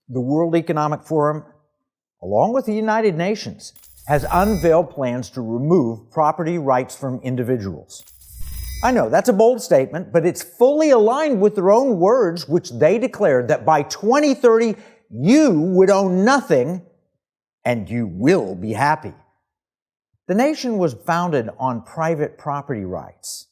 the World Economic Forum, along with the United Nations, has unveiled plans to remove property rights from individuals. I know that's a bold statement, but it's fully aligned with their own words, which they declared that by 2030, you would own nothing and you will be happy. The nation was founded on private property rights.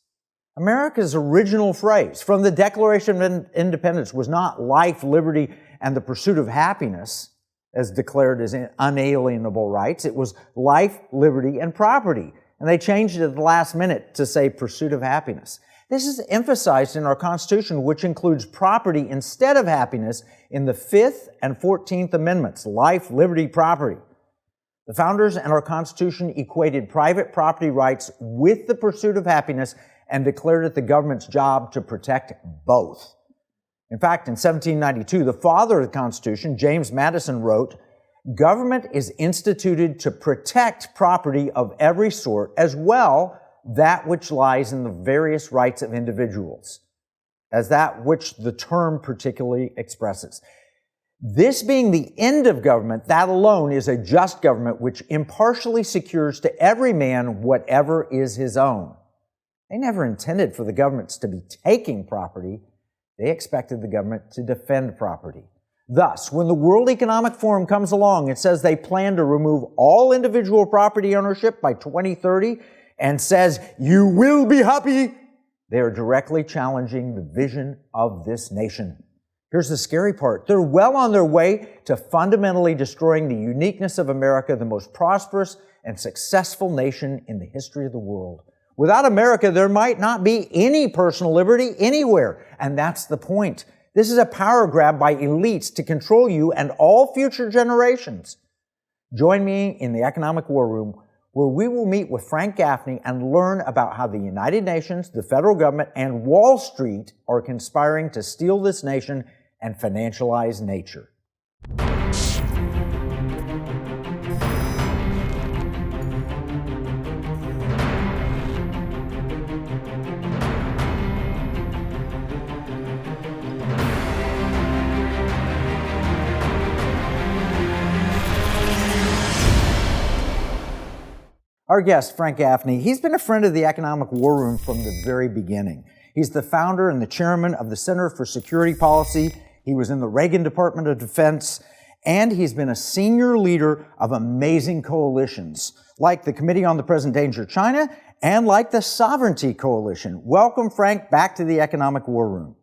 America's original phrase from the Declaration of Independence was not life, liberty, and the pursuit of happiness, as declared as unalienable rights. It was life, liberty, and property. And they changed it at the last minute to say pursuit of happiness. This is emphasized in our Constitution, which includes property instead of happiness in the 5th and 14th Amendments, life, liberty, property. The founders and our Constitution equated private property rights with the pursuit of happiness and declared it the government's job to protect both. In fact, in 1792, the father of the Constitution, James Madison, wrote, "Government is instituted to protect property of every sort, as well that which lies in the various rights of individuals, as that which the term particularly expresses." This being the end of government, that alone is a just government which impartially secures to every man whatever is his own. They never intended for the governments to be taking property. They expected the government to defend property. Thus, when the World Economic Forum comes along and says they plan to remove all individual property ownership by 2030 and says, "You will be happy," they are directly challenging the vision of this nation. Here's the scary part. They're well on their way to fundamentally destroying the uniqueness of America, the most prosperous and successful nation in the history of the world. Without America, there might not be any personal liberty anywhere, and that's the point. This is a power grab by elites to control you and all future generations. Join me in the Economic War Room, where we will meet with Frank Gaffney and learn about how the United Nations, the federal government, and Wall Street are conspiring to steal this nation and financialize nature. Our guest, Frank Gaffney, he's been a friend of the Economic War Room from the very beginning. He's the founder and the chairman of the Center for Security Policy. He was in the Reagan Department of Defense, and he's been a senior leader of amazing coalitions, like the Committee on the Present Danger of China and like the Sovereignty Coalition. Welcome, Frank, back to the Economic War Room.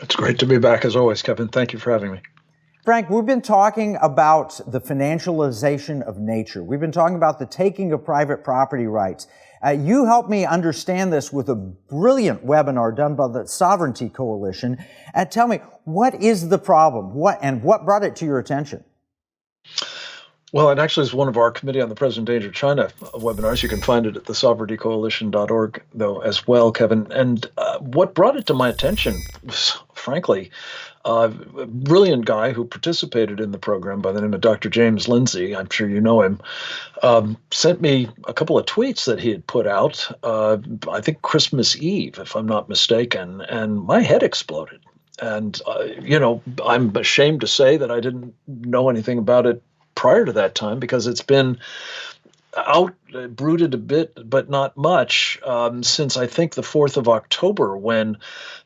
It's great to be back as always, Kevin. Thank you for having me. Frank, we've been talking about the financialization of nature. We've been talking about the taking of private property rights. You helped me understand this with a brilliant webinar done by the Sovereignty Coalition. Tell me, what is the problem? What brought it to your attention? Well, it actually is one of our Committee on the Present Danger of China webinars. You can find it at thesovereigntycoalition.org, though, as well, Kevin. And what brought it to my attention was, frankly, a brilliant guy who participated in the program by the name of Dr. James Lindsay, I'm sure you know him, sent me a couple of tweets that he had put out, I think Christmas Eve, if I'm not mistaken, and my head exploded. And, I'm ashamed to say that I didn't know anything about it prior to that time, because it's been brooded a bit, but not much, since I think the 4th of October, when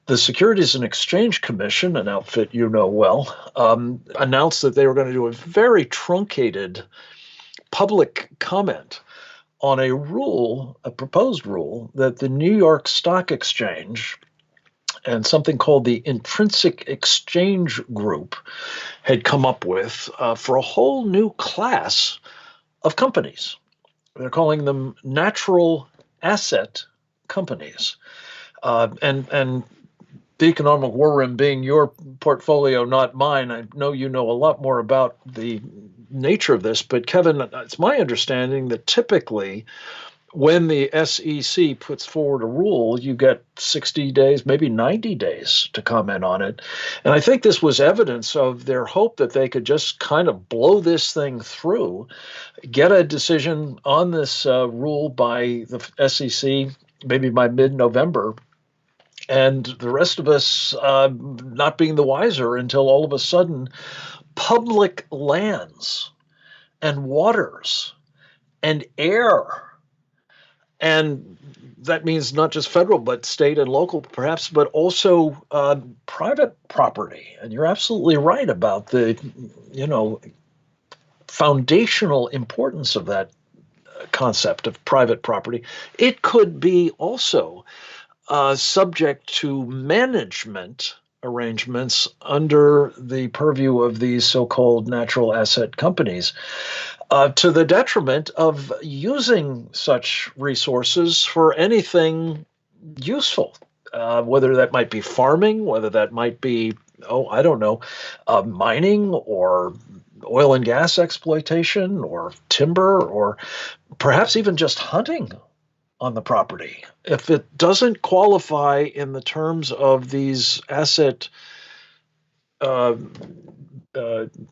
the Securities and Exchange Commission, an outfit you know well, announced that they were going to do a very truncated public comment on a proposed rule that the New York Stock Exchange and something called the Intrinsic Exchange Group had come up with for a whole new class of companies. They're calling them natural asset companies. And the Economic War Room being your portfolio, not mine, I know you know a lot more about the nature of this. But Kevin, it's my understanding that typically when the SEC puts forward a rule, you get 60 days, maybe 90 days to comment on it. And I think this was evidence of their hope that they could just kind of blow this thing through, get a decision on this rule by the SEC, maybe by mid-November, and the rest of us not being the wiser until all of a sudden public lands and waters and air. And that means not just federal, but state and local, perhaps, but also private property. And you're absolutely right about the, foundational importance of that concept of private property. It could be also subject to management arrangements under the purview of these so-called natural asset companies, to the detriment of using such resources for anything useful, whether that might be farming, whether that might be, mining or oil and gas exploitation or timber, or perhaps even just hunting on the property. If it doesn't qualify in the terms of these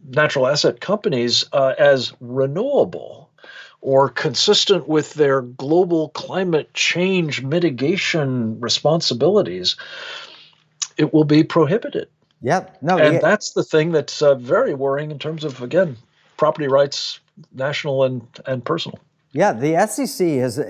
natural asset companies as renewable or consistent with their global climate change mitigation responsibilities, it will be prohibited. That's the thing that's very worrying in terms of, again, property rights, national and personal. Yeah, the SEC has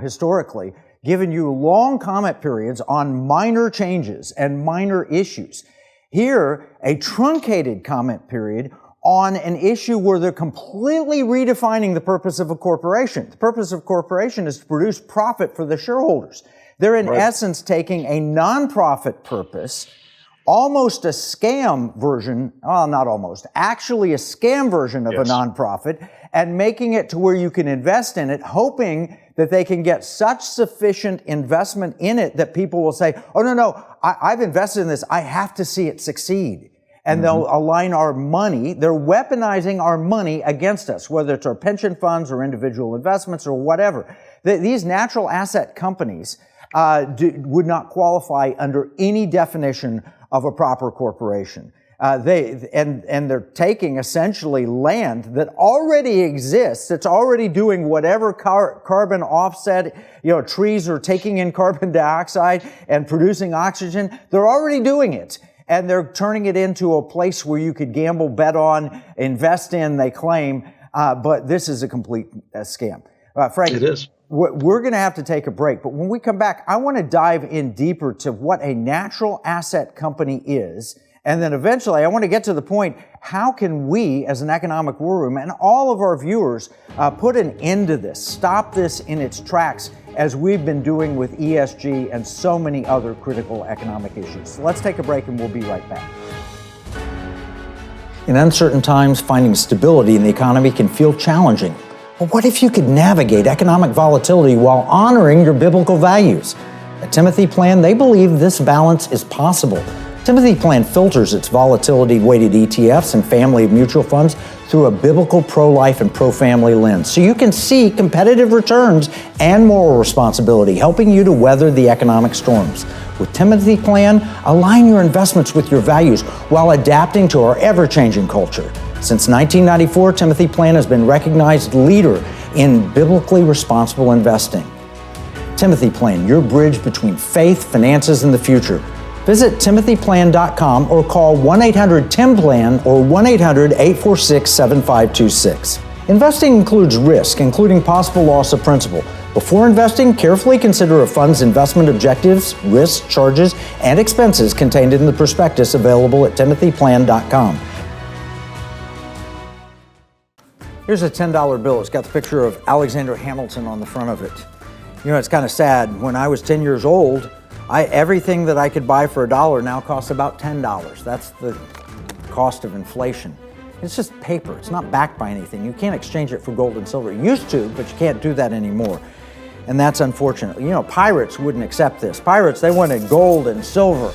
historically given you long comment periods on minor changes and minor issues. Here, a truncated comment period on an issue where they're completely redefining the purpose of a corporation. The purpose of a corporation is to produce profit for the shareholders. They're in essence taking a nonprofit purpose, almost a scam version, not almost, actually a scam version of a nonprofit, and making it to where you can invest in it, hoping that they can get such sufficient investment in it that people will say, oh, no, I've invested in this. I have to see it succeed. And they'll align our money. They're weaponizing our money against us, whether it's our pension funds or individual investments or whatever. These natural asset companies would not qualify under any definition of a proper corporation. They're taking essentially land that already exists. It's already doing whatever carbon offset, trees are taking in carbon dioxide and producing oxygen. They're already doing it. And they're turning it into a place where you could gamble, bet on, invest in, they claim. But this is a complete scam. Frank, it is. We're going to have to take a break. But when we come back, I want to dive in deeper to what a natural asset company is. And then eventually, I want to get to the point, how can we, as an economic war room, and all of our viewers, put an end to this, stop this in its tracks, as we've been doing with ESG and so many other critical economic issues. So let's take a break and we'll be right back. In uncertain times, finding stability in the economy can feel challenging. But what if you could navigate economic volatility while honoring your biblical values? At Timothy Plan, they believe this balance is possible. Timothy Plan filters its volatility-weighted ETFs and family of mutual funds through a biblical pro-life and pro-family lens, so you can see competitive returns and moral responsibility, helping you to weather the economic storms. With Timothy Plan, align your investments with your values while adapting to our ever-changing culture. Since 1994, Timothy Plan has been recognized leader in biblically responsible investing. Timothy Plan, your bridge between faith, finances, and the future. Visit timothyplan.com or call 1-800-TIM-PLAN or 1-800-846-7526. Investing includes risk, including possible loss of principal. Before investing, carefully consider a fund's investment objectives, risks, charges, and expenses contained in the prospectus available at timothyplan.com. Here's a $10 bill. It's got the picture of Alexander Hamilton on the front of it. It's kind of sad. When I was 10 years old, everything that I could buy for $1 now costs about $10. That's the cost of inflation. It's just paper. It's not backed by anything. You can't exchange it for gold and silver. You used to, but you can't do that anymore. And that's unfortunate. Pirates wouldn't accept this. Pirates, they wanted gold and silver.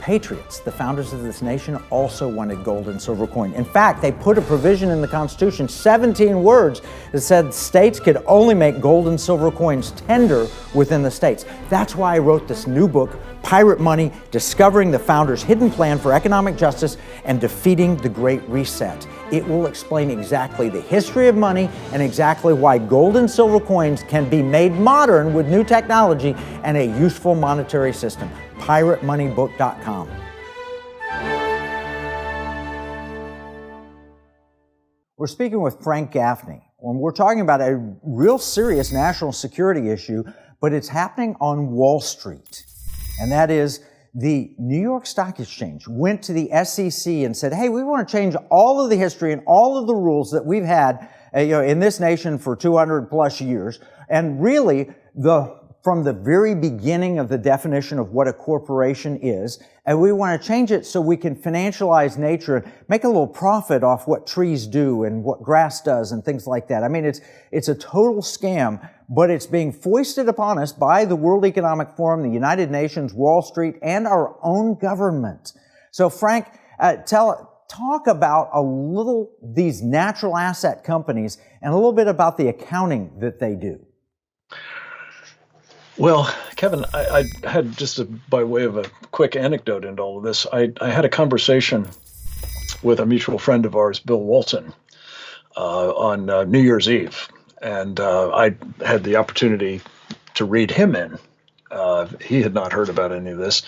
Patriots, the founders of this nation, also wanted gold and silver coin. In fact, they put a provision in the Constitution, 17 words, that said states could only make gold and silver coins tender within the states. That's why I wrote this new book, Pirate Money, Discovering the Founders' Hidden Plan for Economic Justice and Defeating the Great Reset. It will explain exactly the history of money and exactly why gold and silver coins can be made modern with new technology and a useful monetary system. PirateMoneyBook.com. We're speaking with Frank Gaffney, and we're talking about a real serious national security issue, but it's happening on Wall Street. And that is the New York Stock Exchange went to the SEC and said, hey, we want to change all of the history and all of the rules that we've had in this nation for 200 plus years. And really, from the very beginning of the definition of what a corporation is, and we want to change it so we can financialize nature and make a little profit off what trees do and what grass does and things like that. I mean, it's a total scam, but it's being foisted upon us by the World Economic Forum, the United Nations, Wall Street, and our own government. So, Frank, talk about a little these natural asset companies and a little bit about the accounting that they do. Well, Kevin, I had by way of a quick anecdote into all of this, I had a conversation with a mutual friend of ours, Bill Walton, on New Year's Eve. And I had the opportunity to read him in. He had not heard about any of this.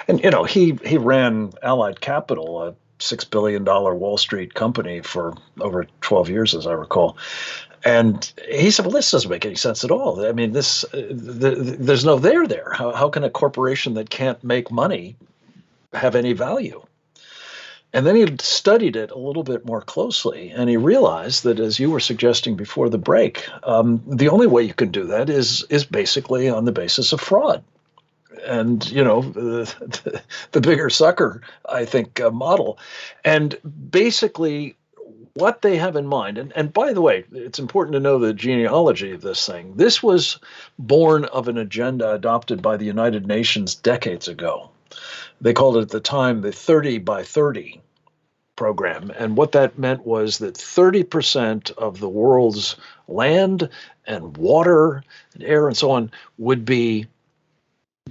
And, he ran Allied Capital, a $6 billion Wall Street company for over 12 years, as I recall. And he said, well, this doesn't make any sense at all. I mean, there's no there. How can a corporation that can't make money have any value? And then he studied it a little bit more closely, and he realized that, as you were suggesting before the break, the only way you can do that is basically on the basis of fraud. And, the bigger sucker, I think, model. And basically, what they have in mind, and by the way, it's important to know the genealogy of this thing. This was born of an agenda adopted by the United Nations decades ago. They called it at the time the 30 by 30 program. And what that meant was that 30% of the world's land and water and air and so on would be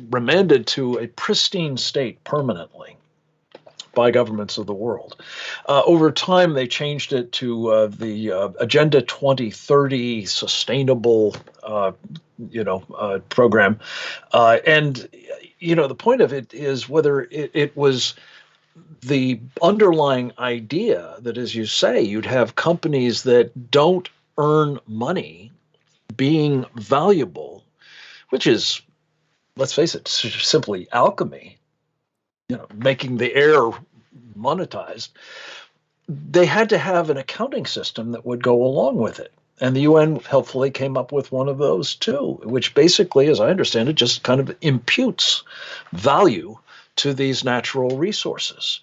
remanded to a pristine state permanently by governments of the world. Over time, they changed it to the Agenda 2030 Sustainable, program. And the point of it is whether it was the underlying idea that, as you say, you'd have companies that don't earn money being valuable, which is, let's face it, simply alchemy. Making the air monetized, they had to have an accounting system that would go along with it. And the UN helpfully came up with one of those too, which basically, as I understand it, just kind of imputes value to these natural resources,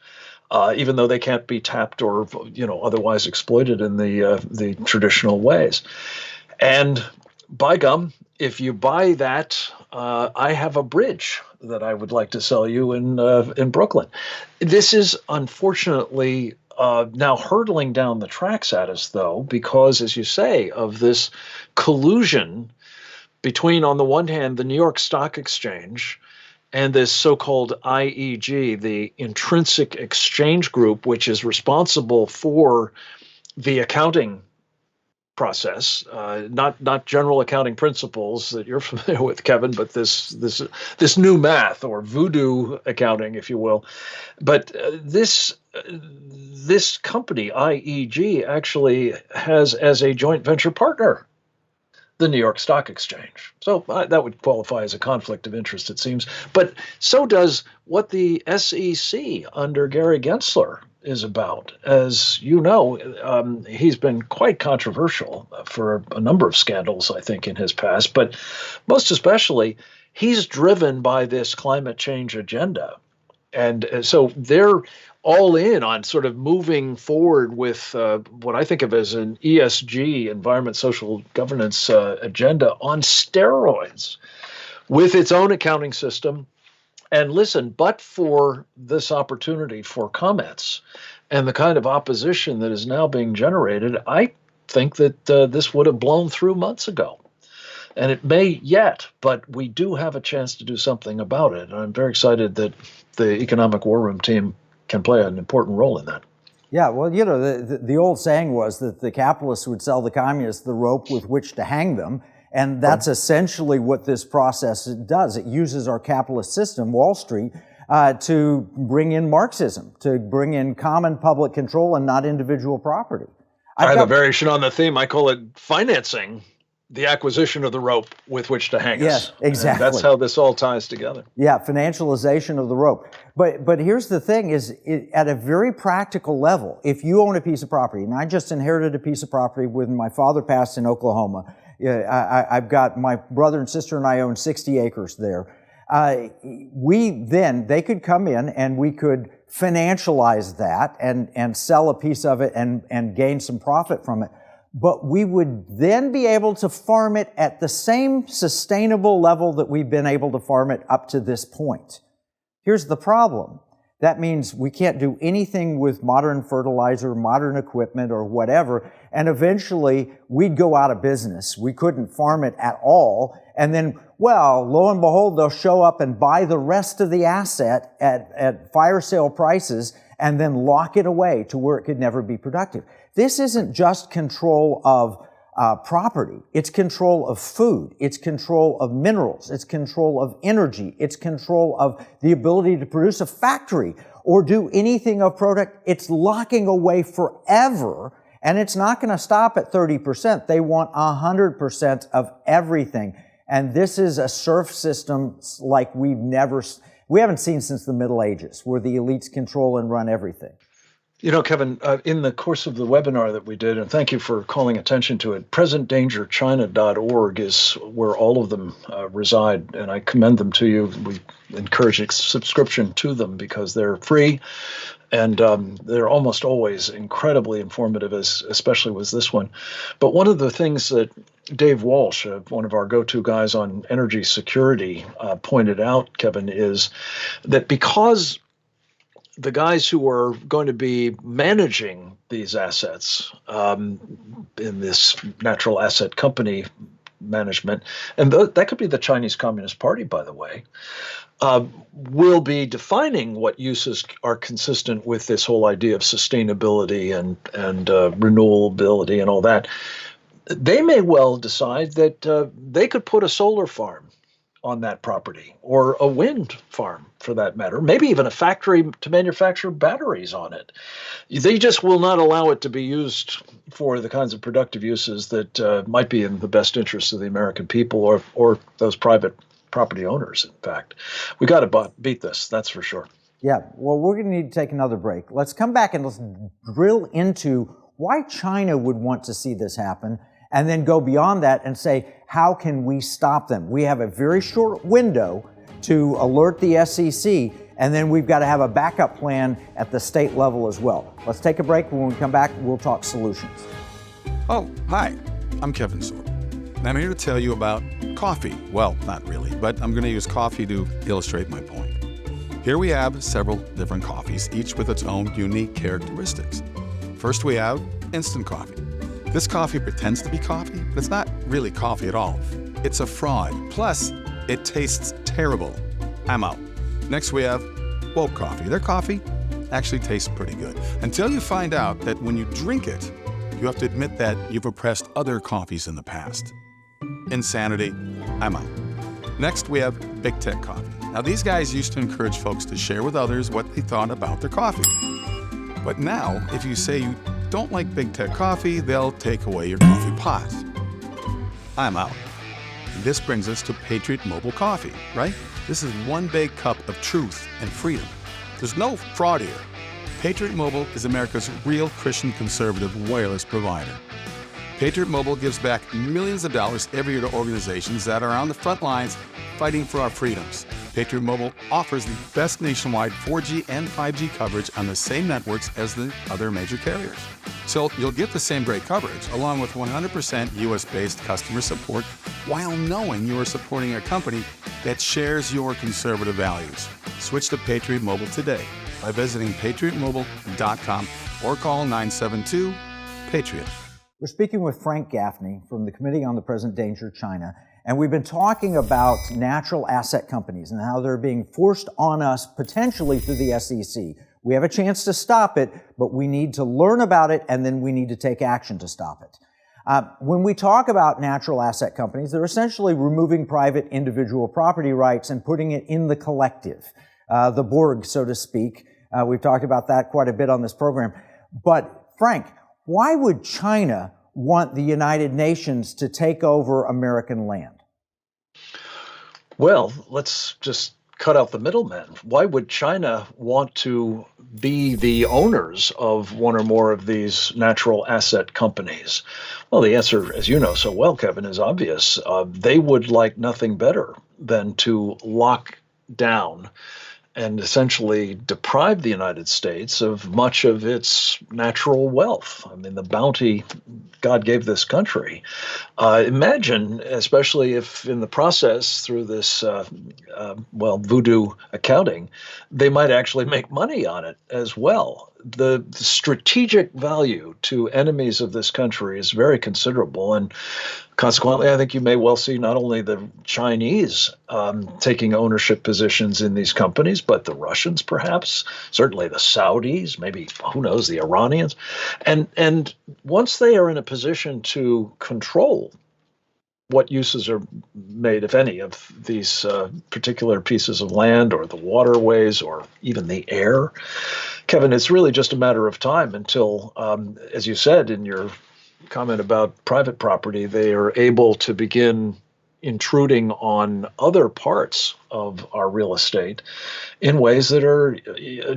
even though they can't be tapped or, otherwise exploited in the traditional ways. And by gum, if you buy that, I have a bridge that I would like to sell you in Brooklyn. This is unfortunately now hurtling down the tracks at us, though, because, as you say, of this collusion between, on the one hand, the New York Stock Exchange and this so-called IEG, the Intrinsic Exchange Group, which is responsible for the accounting process, not general accounting principles that you're familiar with, Kevin, but this new math, or voodoo accounting, if you will. But this company, IEG, actually has as a joint venture partner the New York Stock Exchange. So that would qualify as a conflict of interest, it seems. But so does what the SEC under Gary Gensler is about. As you know, he's been quite controversial for a number of scandals, I think, in his past. But most especially, he's driven by this climate change agenda. And so they're all in on sort of moving forward with what I think of as an ESG, environment, social governance agenda on steroids, with its own accounting system. And listen, but for this opportunity for comments and the kind of opposition that is now being generated, I think that this would have blown through months ago. And it may yet, but we do have a chance to do something about it. And I'm very excited that the Economic War Room team can play an important role in that. Yeah, well, the old saying was that the capitalists would sell the communists the rope with which to hang them. And that's essentially what this process does. It uses our capitalist system, Wall Street, to bring in Marxism, to bring in common public control and not individual property. I have a variation on the theme. I call it financing the acquisition of the rope with which to hang us. Yes, exactly. And that's how this all ties together. Yeah, financialization of the rope. But here's the thing is, at a very practical level, if you own a piece of property, and I just inherited a piece of property when my father passed in Oklahoma. I've got my brother and sister and I own 60 acres there. They could come in and we could financialize that and sell a piece of it and gain some profit from it. But we would then be able to farm it at the same sustainable level that we've been able to farm it up to this point. Here's the problem. That means we can't do anything with modern fertilizer, modern equipment, or whatever, and eventually we'd go out of business. We couldn't farm it at all, and then, well, lo and behold, they'll show up and buy the rest of the asset at fire sale prices and then lock it away to where it could never be productive. This isn't just control of property. It's control of food. It's control of minerals. It's control of energy. It's control of the ability to produce a factory or do anything of product. It's locking away forever, and it's not going to stop at 30%. They want 100% of everything. And this is a serf system like we haven't seen since the Middle Ages, where the elites control and run everything. You know, Kevin, in the course of the webinar that we did, and thank you for calling attention to it, presentdangerchina.org is where all of them reside, and I commend them to you. We encourage a subscription to them because they're free, and they're almost always incredibly informative, especially with this one. But one of the things that Dave Walsh, one of our go-to guys on energy security, pointed out, Kevin, is that because the guys who are going to be managing these assets in this natural asset company management, and that could be the Chinese Communist Party, by the way, will be defining what uses are consistent with this whole idea of sustainability and renewability and all that. They may well decide that they could put a solar farm on that property, or a wind farm for that matter, maybe even a factory to manufacture batteries on it. They just will not allow it to be used for the kinds of productive uses that might be in the best interest of the American people or those private property owners, in fact. We got to beat this, that's for sure. Yeah, well, we're going to need to take another break. Let's come back and let's drill into why China would want to see this happen, and then go beyond that and say, how can we stop them? We have a very short window to alert the SEC, and then we've got to have a backup plan at the state level as well. Let's take a break. When we come back, we'll talk solutions. Oh, hi, I'm Kevin Sorbo, and I'm here to tell you about coffee. Well, not really, but I'm going to use coffee to illustrate my point. Here we have several different coffees, each with its own unique characteristics. First, we have instant coffee. This coffee pretends to be coffee, but it's not really coffee at all. It's a fraud. Plus, it tastes terrible. I'm out. Next, we have woke coffee. Their coffee actually tastes pretty good, until you find out that when you drink it, you have to admit that you've oppressed other coffees in the past. Insanity. I'm out. Next, we have big tech coffee. Now, these guys used to encourage folks to share with others what they thought about their coffee. But now, if you say you don't like big tech coffee, they'll take away your coffee pot. I'm out. This brings us to Patriot Mobile Coffee, right? This is one big cup of truth and freedom. There's no fraud here. Patriot Mobile is America's real Christian conservative wireless provider. Patriot Mobile gives back millions of dollars every year to organizations that are on the front lines fighting for our freedoms. Patriot Mobile offers the best nationwide 4G and 5G coverage on the same networks as the other major carriers. So you'll get the same great coverage, along with 100% US-based customer support, while knowing you are supporting a company that shares your conservative values. Switch to Patriot Mobile today by visiting patriotmobile.com or call 972-PATRIOT. We're speaking with Frank Gaffney from the Committee on the Present Danger China, and we've been talking about natural asset companies and how they're being forced on us potentially through the SEC. We have a chance to stop it, but we need to learn about it, and then we need to take action to stop it. When we talk about natural asset companies, they're essentially removing private individual property rights and putting it in the collective, the Borg, so to speak. We've talked about that quite a bit on this program. But Frank, Why would China want the United Nations to take over American land? Well, let's just cut out the middlemen. Why would China want to be the owners of one or more of these natural asset companies? Well, the answer, as you know so well, Kevin, is obvious. They would like nothing better than to lock down and essentially deprive the United States of much of its natural wealth. I mean, the bounty God gave this country. Imagine, especially if in the process, through this, voodoo accounting, they might actually make money on it as well. The strategic value to enemies of this country is very considerable. And consequently, I think you may well see not only the Chinese taking ownership positions in these companies, but the Russians, perhaps, certainly the Saudis, maybe, who knows, the Iranians. And once they are in a position to control what uses are made, if any, of these particular pieces of land or the waterways or even the air, Kevin, it's really just a matter of time until, as you said in your comment about private property, they are able to begin intruding on other parts of our real estate in ways that are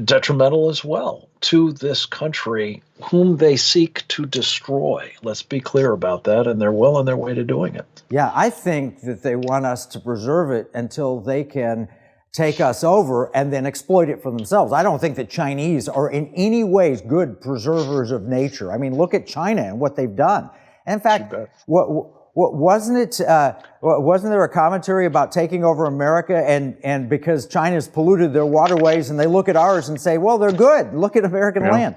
detrimental as well to this country, whom they seek to destroy. Let's be clear about that, and they're well on their way to doing it. Yeah, I think that they want us to preserve it until they can take us over and then exploit it for themselves. I don't think that Chinese are in any ways good preservers of nature. I mean, look at China and what they've done. And in fact, wasn't there a commentary about taking over America and because China's polluted their waterways and they look at ours and say, well, they're good. Look at American land.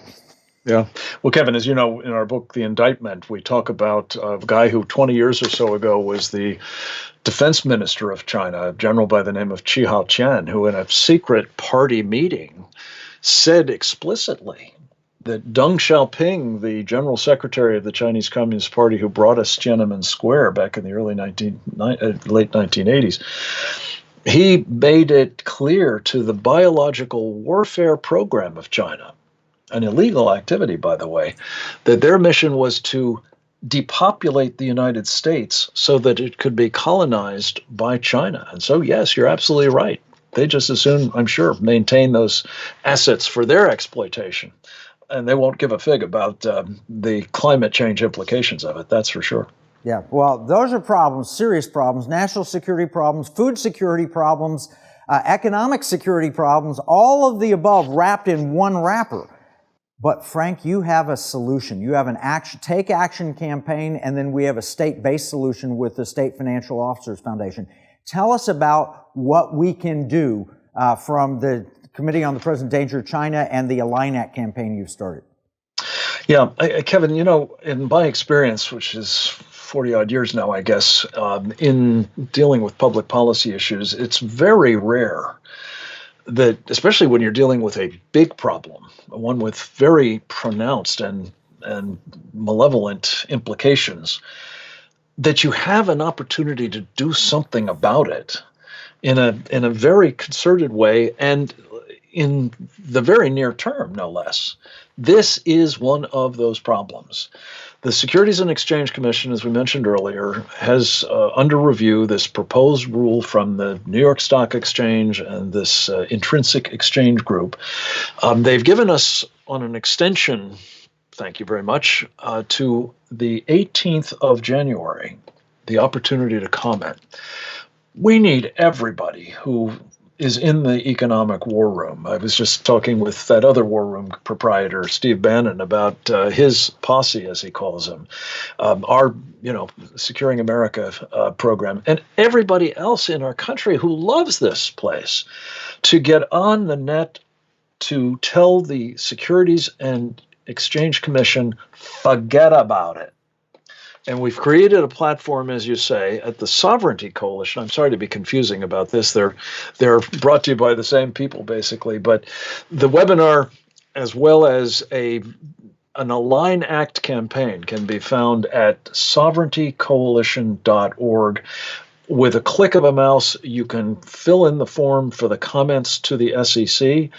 Yeah. Well, Kevin, as you know, in our book, The Indictment, we talk about a guy who 20 years or so ago was the defense minister of China, a general by the name of Chi Hao-qian, who in a secret party meeting said explicitly that Deng Xiaoping, the general secretary of the Chinese Communist Party who brought us Tiananmen Square back in the late 1980s, he made it clear to the biological warfare program of China, an illegal activity, by the way, that their mission was to depopulate the United States so that it could be colonized by China. And so, yes, you're absolutely right. They just as soon, I'm sure, maintain those assets for their exploitation. And they won't give a fig about the climate change implications of it, that's for sure. Yeah, well, those are problems, serious problems, national security problems, food security problems, economic security problems, all of the above wrapped in one wrapper. But Frank, you have a solution. You have an take action campaign, and then we have a state-based solution with the State Financial Officers Foundation. Tell us about what we can do from the Committee on the Present Danger of China and the Align Act campaign you've started. Yeah, Kevin, you know, in my experience, which is 40 odd years now, I guess, in dealing with public policy issues, it's very rare that, especially when you're dealing with a big problem, one with very pronounced and malevolent implications, that you have an opportunity to do something about it in a very concerted way and in the very near term, no less. This is one of those problems. The Securities and Exchange Commission, as we mentioned earlier, has under review this proposed rule from the New York Stock Exchange and this intrinsic exchange group. They've given us on an extension, thank you very much, to the 18th of January, the opportunity to comment. We need everybody who is in the economic war room. I was just talking with that other war room proprietor, Steve Bannon, about his posse, as he calls him, our, Securing America program, and everybody else in our country who loves this place, to get on the net to tell the Securities and Exchange Commission, forget about it. And we've created a platform, as you say, at the Sovereignty Coalition. I'm sorry to be confusing about this. They're brought to you by the same people, basically. But the webinar, as well as an Align Act campaign, can be found at sovereigntycoalition.org. With a click of a mouse, you can fill in the form for the comments to the SEC.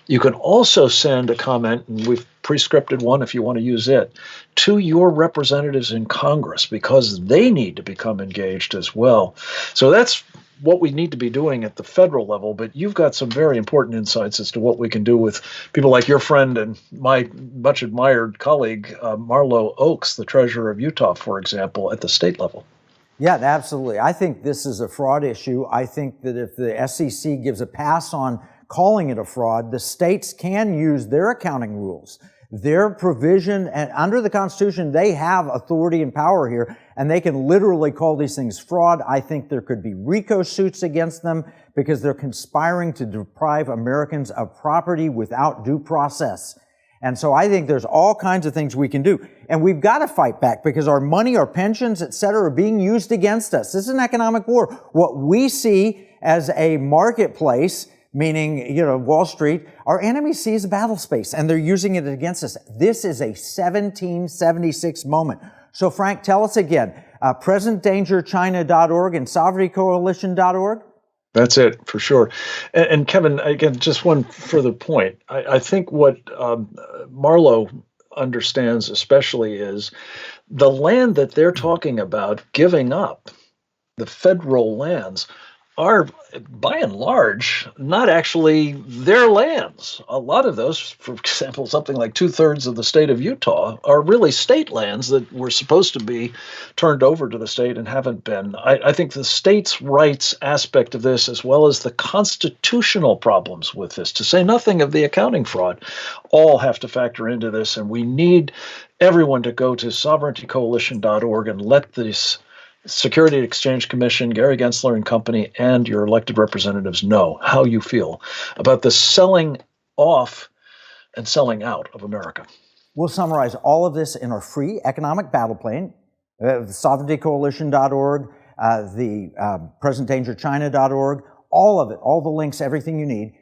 You can also send a comment, and we've prescripted one if you want to use it, to your representatives in Congress, because they need to become engaged as well. So that's what we need to be doing at the federal level, but you've got some very important insights as to what we can do with people like your friend and my much admired colleague, Marlo Oaks, the treasurer of Utah, for example, at the state level. Yeah, absolutely. I think this is a fraud issue. I think that if the SEC gives a pass on calling it a fraud, the states can use their accounting rules, their provision, and under the Constitution, they have authority and power here, and they can literally call these things fraud. I think there could be RICO suits against them because they're conspiring to deprive Americans of property without due process. And so I think there's all kinds of things we can do. And we've got to fight back because our money, our pensions, et cetera, are being used against us. This is an economic war. What we see as a marketplace, meaning, Wall Street, our enemy sees a battle space and they're using it against us. This is a 1776 moment. So Frank, tell us again, presentdangerchina.org and sovereigntycoalition.org? That's it, for sure. And Kevin, again, just one further point. I think what Marlo understands especially is the land that they're talking about giving up, the federal lands, are by and large not actually their lands. A lot of those, for example, something like 2/3 of the state of Utah are really state lands that were supposed to be turned over to the state and haven't been. I think the states' rights aspect of this, as well as the constitutional problems with this, to say nothing of the accounting fraud, all have to factor into this. And we need everyone to go to sovereigntycoalition.org and let this Security and Exchange Commission, Gary Gensler and company, and your elected representatives know how you feel about the selling off and selling out of America. We'll summarize all of this in our free economic battle plan, sovereigntycoalition.org, the presentdangerchina.org, all of it, all the links, everything you need.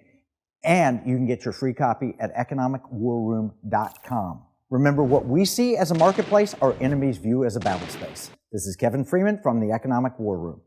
And you can get your free copy at economicwarroom.com. Remember, what we see as a marketplace, our enemies view as a battle space. This is Kevin Freeman from the Economic War Room.